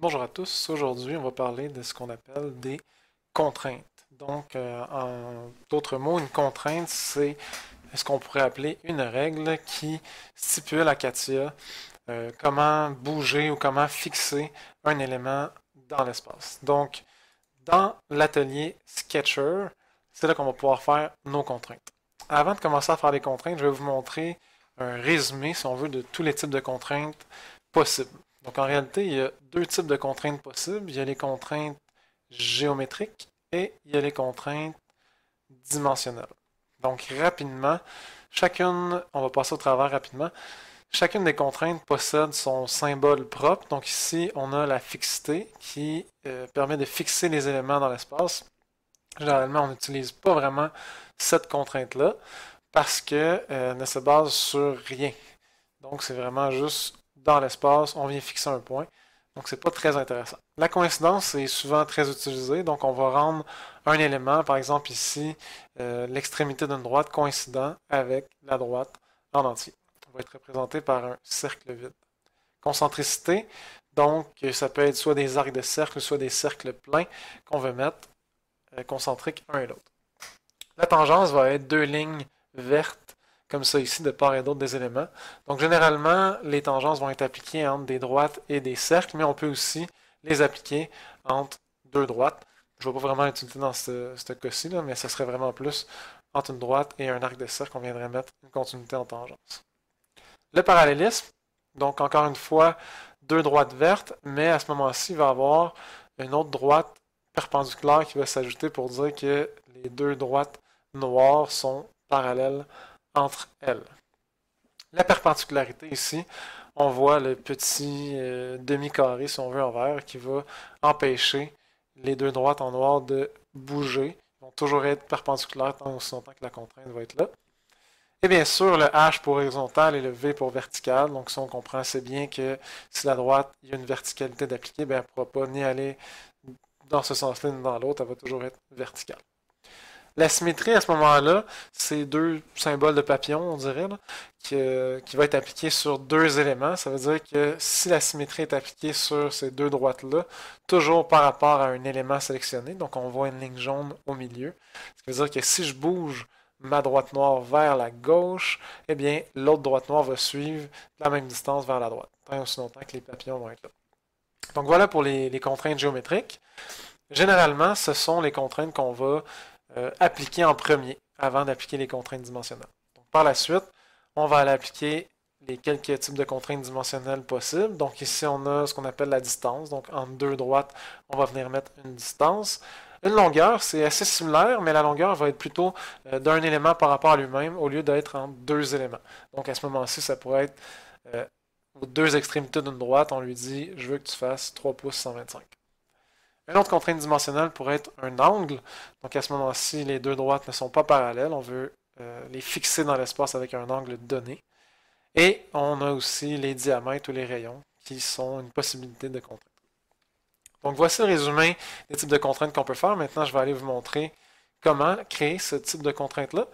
Bonjour à tous. Aujourd'hui, on va parler de ce qu'on appelle des contraintes. Donc, en d'autres mots, une contrainte, c'est ce qu'on pourrait appeler une règle qui stipule à Katia comment bouger ou comment fixer un élément dans l'espace. Donc, dans l'atelier Sketcher, c'est là qu'on va pouvoir faire nos contraintes. Avant de commencer à faire les contraintes, je vais vous montrer un résumé, si on veut, de tous les types de contraintes possibles. Donc en réalité, il y a deux types de contraintes possibles. Il y a les contraintes géométriques et il y a les contraintes dimensionnelles. Donc rapidement, on va passer au travers rapidement. Chacune des contraintes possède son symbole propre. Donc ici, on a la fixité qui permet de fixer les éléments dans l'espace. Généralement, on n'utilise pas vraiment cette contrainte-là parce qu'elle ne se base sur rien. Donc, c'est vraiment juste dans l'espace, on vient fixer un point. Donc, c'est pas très intéressant. La coïncidence est souvent très utilisée. Donc, on va rendre un élément, par exemple ici, l'extrémité d'une droite coïncident avec la droite en entier. On va être représenté par un cercle vide. Concentricité, donc ça peut être soit des arcs de cercle, soit des cercles pleins qu'on veut mettre concentriques un et l'autre. La tangence va être deux lignes vertes, comme ça ici, de part et d'autre des éléments. Donc généralement, les tangences vont être appliquées entre des droites et des cercles, mais on peut aussi les appliquer entre deux droites. Je ne vais pas vraiment l'utiliser dans ce cas-ci, mais ce serait vraiment plus entre une droite et un arc de cercle, on viendrait mettre une continuité en tangence. Le parallélisme, donc encore une fois, deux droites vertes, mais à ce moment-ci, il va y avoir une autre droite perpendiculaire qui va s'ajouter pour dire que les deux droites noires sont parallèles entre elles. La perpendicularité ici, on voit le petit demi-carré, si on veut, en vert, qui va empêcher les deux droites en noir de bouger. Ils vont toujours être perpendiculaires tant aussi longtemps que la contrainte va être là. Et bien sûr, le H pour horizontal et le V pour vertical. Donc, ça, on comprend assez bien que si la droite, il y a une verticalité d'appliquer, ben, elle ne pourra pas ni aller dans ce sens-là ni dans l'autre, elle va toujours être verticale. La symétrie, à ce moment-là, c'est deux symboles de papillon, on dirait, là, qui va être appliqué sur deux éléments. Ça veut dire que si la symétrie est appliquée sur ces deux droites-là, toujours par rapport à un élément sélectionné, donc on voit une ligne jaune au milieu, ça veut dire que si je bouge ma droite noire vers la gauche, eh bien, l'autre droite noire va suivre la même distance vers la droite, tant aussi longtemps que les papillons vont être là. Donc voilà pour les contraintes géométriques. Généralement, ce sont les contraintes qu'on va appliquer en premier avant d'appliquer les contraintes dimensionnelles. Donc, par la suite, on va aller appliquer les quelques types de contraintes dimensionnelles possibles. Donc ici, on a ce qu'on appelle la distance. Donc entre deux droites, on va venir mettre une distance. Une longueur, c'est assez similaire, mais la longueur va être plutôt d'un élément par rapport à lui-même au lieu d'être entre deux éléments. Donc à ce moment-ci, ça pourrait être aux deux extrémités d'une droite, on lui dit « Je veux que tu fasses 3 pouces 125 ». Une autre contrainte dimensionnelle pourrait être un angle. Donc à ce moment-ci, les deux droites ne sont pas parallèles. On veut les fixer dans l'espace avec un angle donné. Et on a aussi les diamètres ou les rayons qui sont une possibilité de contrainte. Donc voici le résumé des types de contraintes qu'on peut faire. Maintenant, je vais aller vous montrer comment créer ce type de contrainte-là.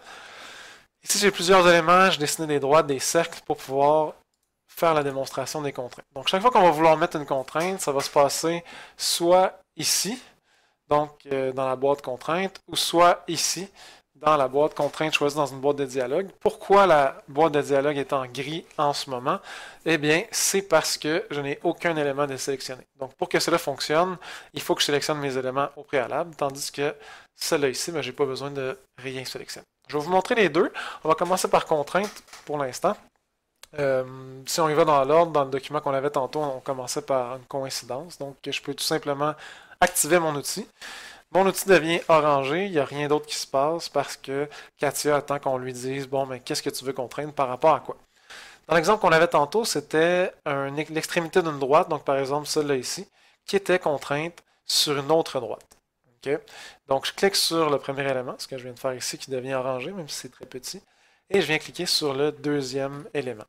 Ici, j'ai plusieurs éléments. Je dessine des droites, des cercles pour pouvoir faire la démonstration des contraintes. Donc chaque fois qu'on va vouloir mettre une contrainte, ça va se passer soit ici, donc dans la boîte contrainte, ou soit ici, dans la boîte contrainte choisie dans une boîte de dialogue. Pourquoi la boîte de dialogue est en gris en ce moment? Eh bien, c'est parce que je n'ai aucun élément de sélectionner. Donc, pour que cela fonctionne, il faut que je sélectionne mes éléments au préalable, tandis que celle-là ici, je n'ai pas besoin de rien sélectionner. Je vais vous montrer les deux. On va commencer par contrainte pour l'instant. Si on y va dans l'ordre, dans le document qu'on avait tantôt, on commençait par une coïncidence. Donc, je peux tout simplement activer mon outil. Mon outil devient orangé, il n'y a rien d'autre qui se passe parce que Katia attend qu'on lui dise bon, mais qu'est-ce que tu veux contraindre par rapport à quoi? Dans l'exemple qu'on avait tantôt, c'était l'extrémité d'une droite, donc par exemple celle-là ici, qui était contrainte sur une autre droite. Okay? Donc je clique sur le premier élément, ce que je viens de faire ici, qui devient orangé, même si c'est très petit, et je viens cliquer sur le deuxième élément.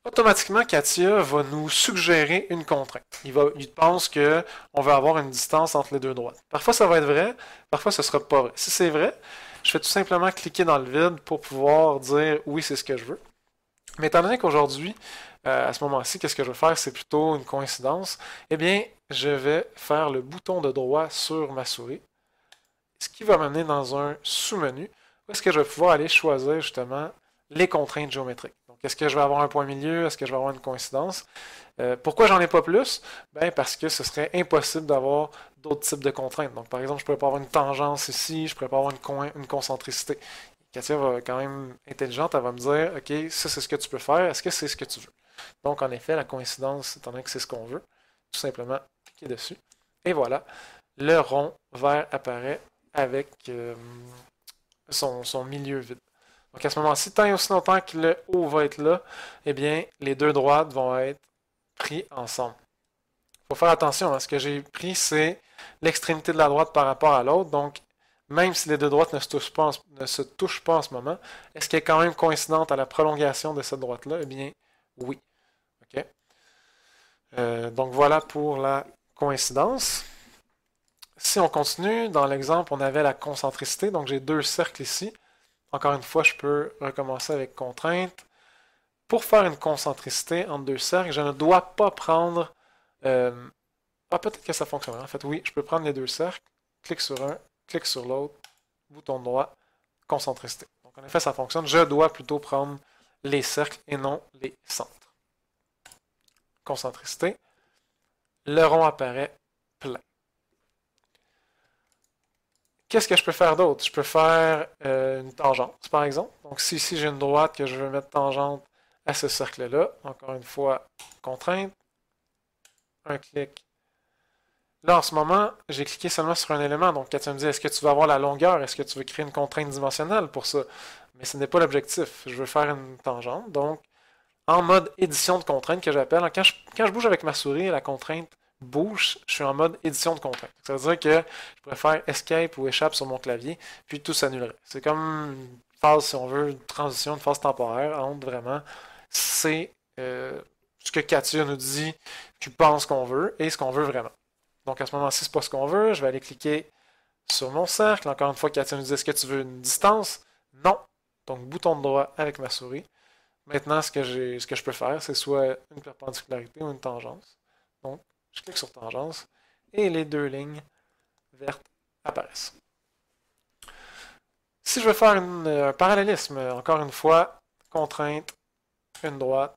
Automatiquement, Katia va nous suggérer une contrainte. Il pense qu'on va avoir une distance entre les deux droites. Parfois, ça va être vrai, parfois, ce ne sera pas vrai. Si c'est vrai, je vais tout simplement cliquer dans le vide pour pouvoir dire oui, c'est ce que je veux. Mais étant donné qu'aujourd'hui, à ce moment-ci, qu'est-ce que je vais faire? C'est plutôt une coïncidence. Eh bien, je vais faire le bouton de droit sur ma souris, ce qui va m'amener dans un sous-menu où est-ce que je vais pouvoir aller choisir justement les contraintes géométriques. Donc, est-ce que je vais avoir un point milieu? Est-ce que je vais avoir une coïncidence? Pourquoi j'en ai pas plus? Ben, parce que ce serait impossible d'avoir d'autres types de contraintes. Donc, par exemple, je ne pourrais pas avoir une tangence ici, je ne pourrais pas avoir une concentricité. Katia va quand même intelligente, elle va me dire, OK, ça c'est ce que tu peux faire, est-ce que c'est ce que tu veux? Donc, en effet, la coïncidence, étant donné que c'est ce qu'on veut, tout simplement cliquer dessus. Et voilà, le rond vert apparaît avec son milieu vide. Donc à ce moment-ci, tant et aussi longtemps que le haut va être là, eh bien, les deux droites vont être pris ensemble. Il faut faire attention, hein, ce que j'ai pris, c'est l'extrémité de la droite par rapport à l'autre. Donc, même si les deux droites ne se touchent pas en ce moment, est-ce qu'elle est quand même coïncidente à la prolongation de cette droite-là? Eh bien, oui. OK? Donc voilà pour la coïncidence. Si on continue, dans l'exemple, on avait la concentricité. Donc j'ai deux cercles ici. Encore une fois, je peux recommencer avec contrainte. Pour faire une concentricité entre deux cercles, je ne dois pas prendre... peut-être que ça fonctionne. En fait, oui, je peux prendre les deux cercles, clic sur un, clic sur l'autre, bouton droit, concentricité. Donc en effet, ça fonctionne. Je dois plutôt prendre les cercles et non les centres. Concentricité. Le rond apparaît plein. Qu'est-ce que je peux faire d'autre? Je peux faire une tangente, par exemple. Donc, si ici j'ai une droite que je veux mettre tangente à ce cercle-là, encore une fois, contrainte, un clic. Là, en ce moment, j'ai cliqué seulement sur un élément. Donc, Katia me dit, est-ce que tu veux avoir la longueur? Est-ce que tu veux créer une contrainte dimensionnelle pour ça? Mais ce n'est pas l'objectif. Je veux faire une tangente. Donc, en mode édition de contrainte que j'appelle, quand je bouge avec ma souris, la contrainte bouge, je suis en mode édition de contrainte. Ça veut dire que je pourrais faire escape ou échappe sur mon clavier, puis tout s'annulerait. C'est comme une phase, si on veut, une transition, une phase temporaire entre vraiment, c'est ce que Katia nous dit, tu penses qu'on veut, et ce qu'on veut vraiment. Donc à ce moment-ci, c'est pas ce qu'on veut, je vais aller cliquer sur mon cercle. Encore une fois, Katia nous dit, est-ce que tu veux une distance? Non. Donc bouton de droit avec ma souris. Maintenant, ce que je peux faire, c'est soit une perpendicularité ou une tangence. Donc, je clique sur tangence et les deux lignes vertes apparaissent. Si je veux faire un parallélisme, encore une fois, contrainte, une droite,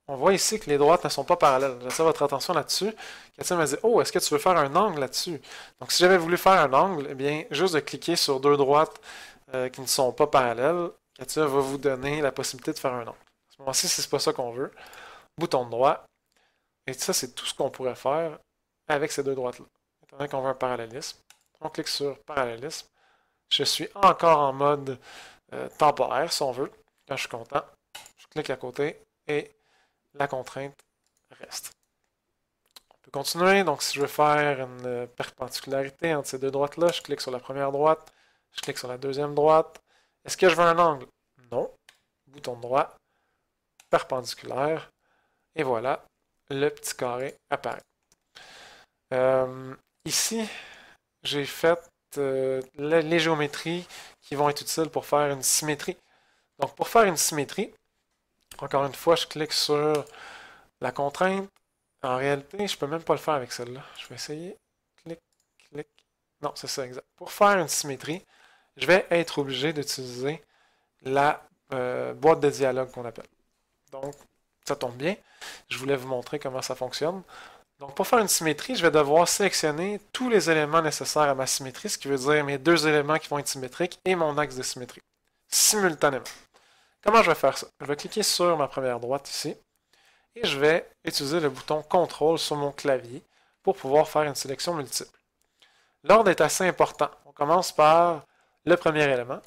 on voit ici que les droites ne sont pas parallèles. J'attire votre attention là-dessus. Katia m'a dit, oh, est-ce que tu veux faire un angle là-dessus? Donc, si j'avais voulu faire un angle, eh bien, juste de cliquer sur deux droites qui ne sont pas parallèles, Katia va vous donner la possibilité de faire un angle. À ce moment-ci, c'est pas ça qu'on veut. Bouton de droit. Et ça, c'est tout ce qu'on pourrait faire avec ces deux droites-là. Étant donné qu'on veut un parallélisme, on clique sur parallélisme. Je suis encore en mode temporaire, si on veut. Quand je suis content, je clique à côté et la contrainte reste. On peut continuer. Donc, si je veux faire une perpendicularité entre ces deux droites-là, je clique sur la première droite, je clique sur la deuxième droite. Est-ce que je veux un angle? Non. Bouton droit, perpendiculaire, et voilà, le petit carré apparaît. Ici, j'ai fait les géométries qui vont être utiles pour faire une symétrie. Donc, pour faire une symétrie, encore une fois, je clique sur la contrainte. En réalité, je ne peux même pas le faire avec celle-là. Je vais essayer. Clic, clic. Non, c'est ça, exact. Pour faire une symétrie, je vais être obligé d'utiliser la boîte de dialogue qu'on appelle. Donc, ça tombe bien. Je voulais vous montrer comment ça fonctionne. Donc, pour faire une symétrie, je vais devoir sélectionner tous les éléments nécessaires à ma symétrie, ce qui veut dire mes deux éléments qui vont être symétriques et mon axe de symétrie, simultanément. Comment je vais faire ça? Je vais cliquer sur ma première droite ici et je vais utiliser le bouton CTRL sur mon clavier pour pouvoir faire une sélection multiple. L'ordre est assez important. On commence par le premier élément,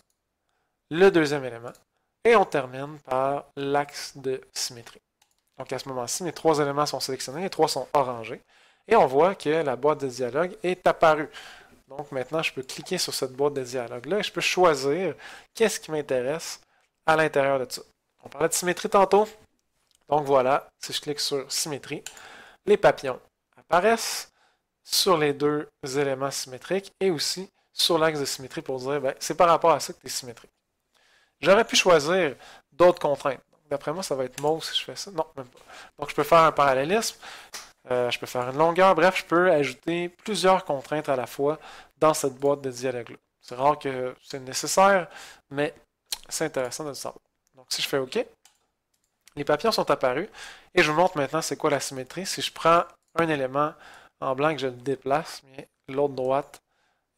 le deuxième élément, et on termine par l'axe de symétrie. Donc à ce moment-ci, mes trois éléments sont sélectionnés, les trois sont orangés, et on voit que la boîte de dialogue est apparue. Donc maintenant, je peux cliquer sur cette boîte de dialogue-là et je peux choisir qu'est-ce qui m'intéresse à l'intérieur de ça. On parlait de symétrie tantôt. Donc voilà, si je clique sur symétrie, les papillons apparaissent sur les deux éléments symétriques et aussi sur l'axe de symétrie pour dire, ben, c'est par rapport à ça que tu es symétrique. J'aurais pu choisir d'autres contraintes. D'après moi, ça va être mauve si je fais ça. Non, même pas. Donc, je peux faire un parallélisme, je peux faire une longueur, bref, je peux ajouter plusieurs contraintes à la fois dans cette boîte de dialogue-là. C'est rare que c'est nécessaire, mais c'est intéressant de le savoir. Donc, si je fais OK, les papillons sont apparus et je vous montre maintenant c'est quoi la symétrie. Si je prends un élément en blanc et que je le déplace, l'autre droite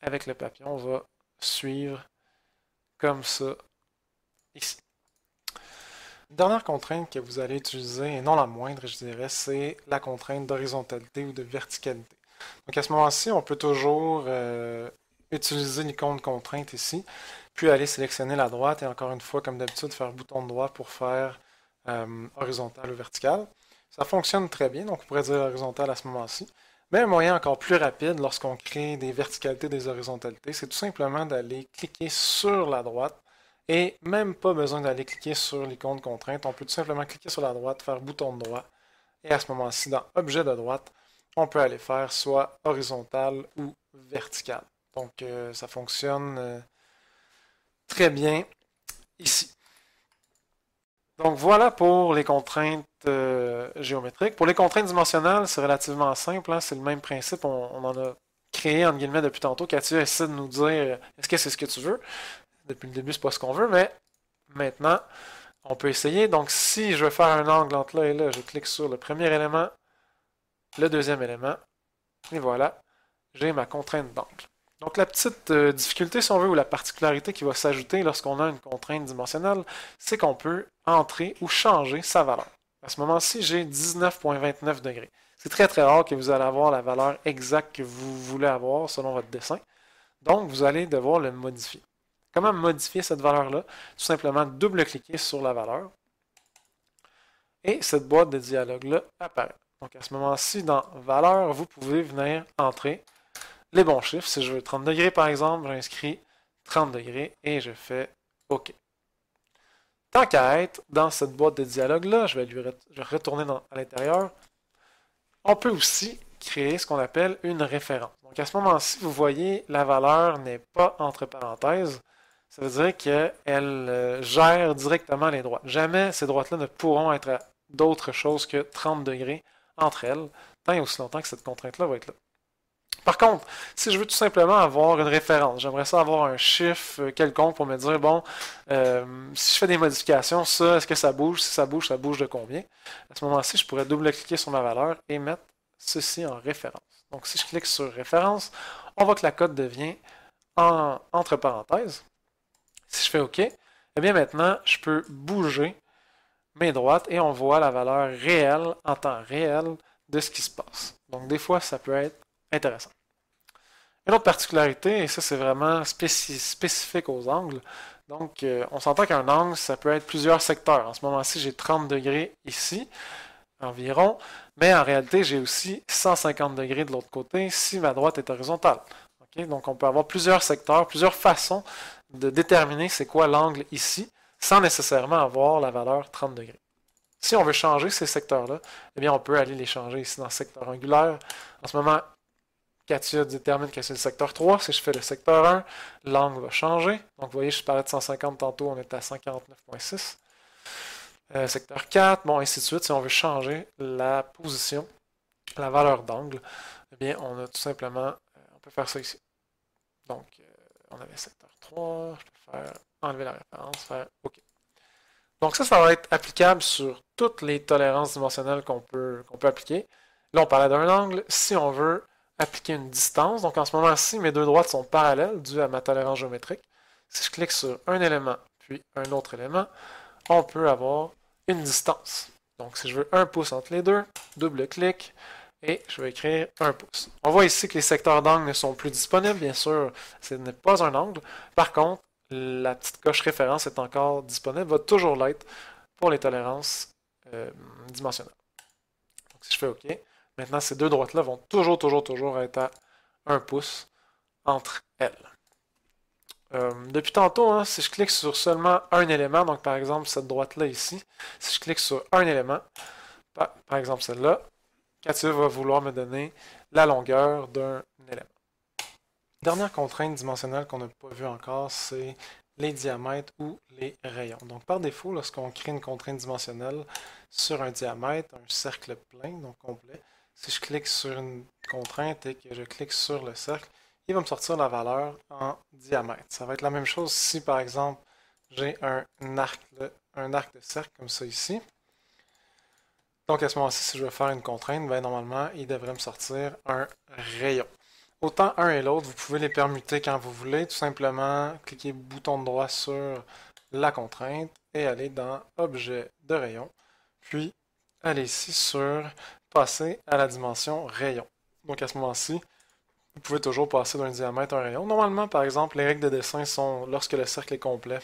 avec le papillon va suivre comme ça ici. Dernière contrainte que vous allez utiliser, et non la moindre, je dirais, c'est la contrainte d'horizontalité ou de verticalité. Donc à ce moment-ci, on peut toujours utiliser l'icône contrainte ici, puis aller sélectionner la droite et encore une fois, comme d'habitude, faire bouton droit pour faire horizontal ou vertical. Ça fonctionne très bien, donc on pourrait dire horizontal à ce moment-ci. Mais un moyen encore plus rapide lorsqu'on crée des verticalités, des horizontalités, c'est tout simplement d'aller cliquer sur la droite et même pas besoin d'aller cliquer sur l'icône contrainte. On peut tout simplement cliquer sur la droite, faire bouton de droit et à ce moment-ci, dans objet de droite, on peut aller faire soit horizontal ou vertical. Donc ça fonctionne très bien ici. Donc voilà pour les contraintes géométriques. Pour les contraintes dimensionnelles, c'est relativement simple, hein, c'est le même principe. On en a créé, entre guillemets, depuis tantôt. Katia essaie de nous dire est-ce que c'est ce que tu veux? Depuis le début, c'est pas ce qu'on veut, mais maintenant, on peut essayer. Donc si je veux faire un angle entre là et là, je clique sur le premier élément, le deuxième élément, et voilà, j'ai ma contrainte d'angle. Donc la petite difficulté, si on veut, ou la particularité qui va s'ajouter lorsqu'on a une contrainte dimensionnelle, c'est qu'on peut entrer ou changer sa valeur. À ce moment-ci, j'ai 19,29 degrés. C'est très très rare que vous allez avoir la valeur exacte que vous voulez avoir selon votre dessin. Donc, vous allez devoir le modifier. Comment modifier cette valeur-là? Tout simplement double-cliquer sur la valeur. Et cette boîte de dialogue-là apparaît. Donc à ce moment-ci, dans valeur, vous pouvez venir entrer les bons chiffres. Si je veux 30 degrés, par exemple, j'inscris 30 degrés et je fais OK. Tant qu'à être dans cette boîte de dialogue-là, je vais retourner à l'intérieur. On peut aussi créer ce qu'on appelle une référence. Donc à ce moment-ci, vous voyez, la valeur n'est pas entre parenthèses. Ça veut dire qu'elle gère directement les droites. Jamais ces droites-là ne pourront être d'autre chose que 30 degrés entre elles, tant et aussi longtemps que cette contrainte-là va être là. Par contre, si je veux tout simplement avoir une référence, j'aimerais ça avoir un chiffre quelconque pour me dire, bon, si je fais des modifications, ça, est-ce que ça bouge? Si ça bouge de combien? À ce moment-ci, je pourrais double-cliquer sur ma valeur et mettre ceci en référence. Donc, si je clique sur référence, on voit que la cote devient entre parenthèses. Si je fais OK, eh bien maintenant, je peux bouger mes droites et on voit la valeur réelle en temps réel de ce qui se passe. Donc, des fois, ça peut être intéressant. Une autre particularité, et ça c'est vraiment spécifique aux angles, donc on s'entend qu'un angle, ça peut être plusieurs secteurs. En ce moment-ci, j'ai 30 degrés ici, environ, mais en réalité, j'ai aussi 150 degrés de l'autre côté si ma droite est horizontale. Okay? Donc on peut avoir plusieurs secteurs, plusieurs façons de déterminer c'est quoi l'angle ici, sans nécessairement avoir la valeur 30 degrés. Si on veut changer ces secteurs-là, eh bien on peut aller les changer ici dans le secteur angulaire. En ce moment, Katia détermine que c'est le secteur 3. Si je fais le secteur 1, l'angle va changer. Donc, vous voyez, je parlais de 150 tantôt, on est à 149,6. Secteur 4, bon, ainsi de suite. Si on veut changer la position, la valeur d'angle, eh bien, on a tout simplement, on peut faire ça ici. Donc, on avait secteur 3, je peux faire enlever la référence, faire OK. Donc, ça va être applicable sur toutes les tolérances dimensionnelles qu'on peut appliquer. Là, on parlait d'un angle. Si on veut appliquer une distance. Donc en ce moment-ci, mes deux droites sont parallèles dû à ma tolérance géométrique. Si je clique sur un élément, puis un autre élément, on peut avoir une distance. Donc si je veux 1 pouce entre les deux, double-clic, et je vais écrire 1 pouce. On voit ici que les secteurs d'angle ne sont plus disponibles, bien sûr, ce n'est pas un angle. Par contre, la petite coche référence est encore disponible, va toujours l'être pour les tolérances dimensionnelles. Donc si je fais OK, maintenant, ces deux droites-là vont toujours être à 1 pouce entre elles. Depuis tantôt, hein, si je clique sur seulement un élément, donc par exemple cette droite-là ici, si je clique sur un élément, par exemple celle-là, Katia va vouloir me donner la longueur d'un élément. Dernière contrainte dimensionnelle qu'on n'a pas vue encore, c'est les diamètres ou les rayons. Donc par défaut, lorsqu'on crée une contrainte dimensionnelle sur un diamètre, un cercle plein, donc complet, si je clique sur une contrainte et que je clique sur le cercle, il va me sortir la valeur en diamètre. Ça va être la même chose si par exemple j'ai un arc de cercle comme ça ici. Donc à ce moment-ci, si je veux faire une contrainte, ben, normalement, il devrait me sortir un rayon. Autant un et l'autre, vous pouvez les permuter quand vous voulez. Tout simplement, cliquez bouton droit sur la contrainte et aller dans Objet de rayon. Puis, allez ici sur Passer à la dimension rayon. Donc à ce moment-ci, vous pouvez toujours passer d'un diamètre à un rayon. Normalement, par exemple, les règles de dessin sont lorsque le cercle est complet,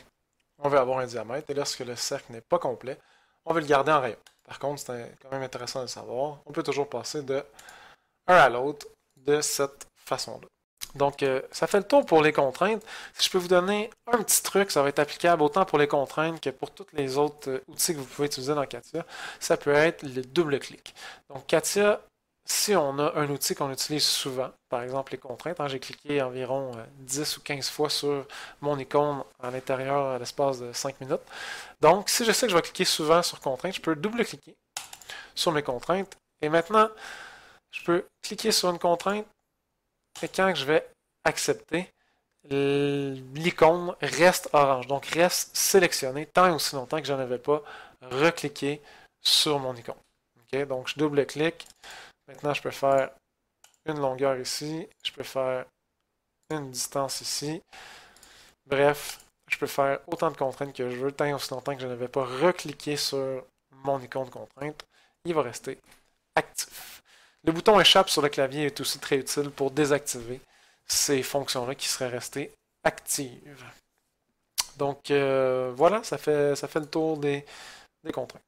on veut avoir un diamètre, et lorsque le cercle n'est pas complet, on veut le garder en rayon. Par contre, c'est quand même intéressant de le savoir. On peut toujours passer de un à l'autre de cette façon-là. Donc, ça fait le tour pour les contraintes. Si je peux vous donner un petit truc, ça va être applicable autant pour les contraintes que pour tous les autres outils que vous pouvez utiliser dans CATIA, ça peut être le double-clic. Donc, CATIA, si on a un outil qu'on utilise souvent, par exemple les contraintes, j'ai cliqué environ 10 ou 15 fois sur mon icône à l'intérieur à l'espace de 5 minutes. Donc, si je sais que je vais cliquer souvent sur contraintes, je peux double-cliquer sur mes contraintes. Et maintenant, je peux cliquer sur une contrainte et quand je vais accepter, l'icône reste orange, donc reste sélectionné tant et aussi longtemps que je n'avais pas recliqué sur mon icône. Okay? Donc, je double-clique. Maintenant, je peux faire une longueur ici. Je peux faire une distance ici. Bref, je peux faire autant de contraintes que je veux, tant et aussi longtemps que je n'avais pas recliqué sur mon icône de contrainte. Il va rester actif. Le bouton échappe sur le clavier est aussi très utile pour désactiver ces fonctions-là qui seraient restées actives. Donc voilà, ça fait le tour des contraintes.